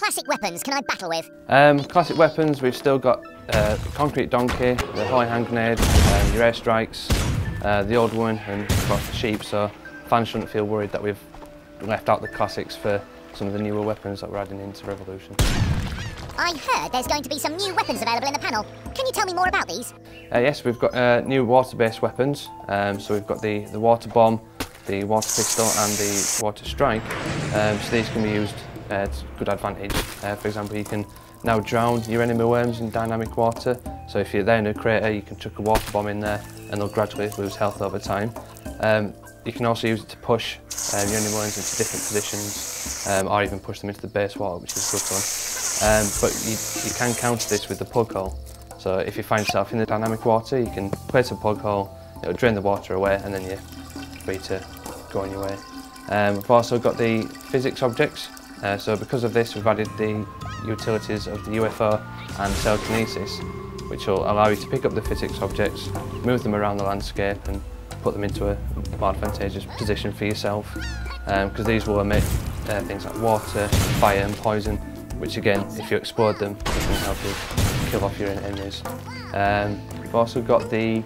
classic weapons can I battle with? Classic weapons, we've still got the concrete donkey, the holy hand grenade, your AirStrikes, the old one, and of course the sheep, so fans shouldn't feel worried that we've left out the classics for some of the newer weapons that we're adding into Revolution. I heard there's going to be some new weapons available in the panel. Can you tell me more about these? Yes, we've got new water-based weapons. So we've got the water bomb, the water pistol and the water strike. So these can be used to good advantage. For example, you can now drown your enemy worms in dynamic water. So if you're there in a crater, you can chuck a water bomb in there and they'll gradually lose health over time. You can also use it to push your enemy worms into different positions or even push them into the base water, which is good fun. But you can counter this with the plug hole. So if you find yourself in the dynamic water, you can place a plug hole, it'll drain the water away and then you're free to go on your way. We've also got the physics objects. So because of this, we've added the utilities of the UFO and Telekinesis, which will allow you to pick up the physics objects, move them around the landscape and put them into a more advantageous position for yourself. Because these will emit things like water, fire and poison, which again, if you explode them, they can help you kill off your enemies. We've also got the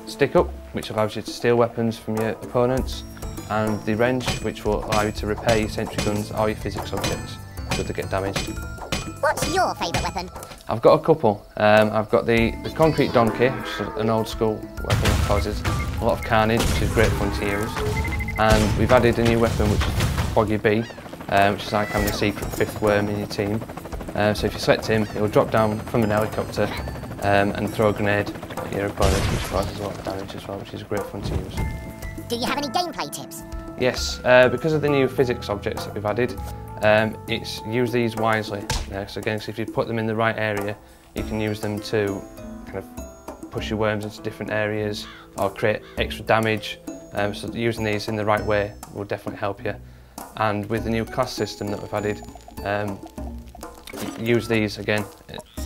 stick up, which allows you to steal weapons from your opponents, and the wrench, which will allow you to repair your sentry guns or your physics objects should they get damaged. What's your favourite weapon? I've got a couple. I've got the concrete donkey, which is an old school weapon that causes a lot of carnage, which is great fun to use. And we've added a new weapon, which is Boggy B, which is like having a secret fifth worm in your team. So if you select him, he'll drop down from an helicopter and throw a grenade at your opponent, which causes a lot of damage as well, which is great fun to use. Do you have any gameplay tips? Yes, because of the new physics objects that we've added, it's use these wisely. So again, so if you put them in the right area, you can use them to kind of push your worms into different areas or create extra damage. So using these in the right way will definitely help you. And with the new class system that we've added, use these again.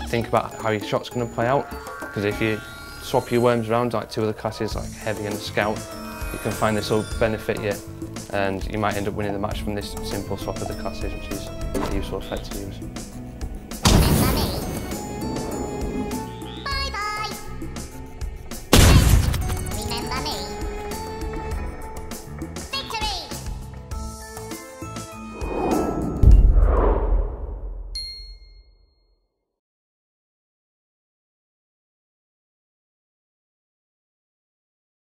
Think about how your shot's going to play out, because if you swap your worms around like two other classes, like heavy and scout, you can find this will benefit you, and you might end up winning the match from this simple swap of the classes, which is a useful effect to use.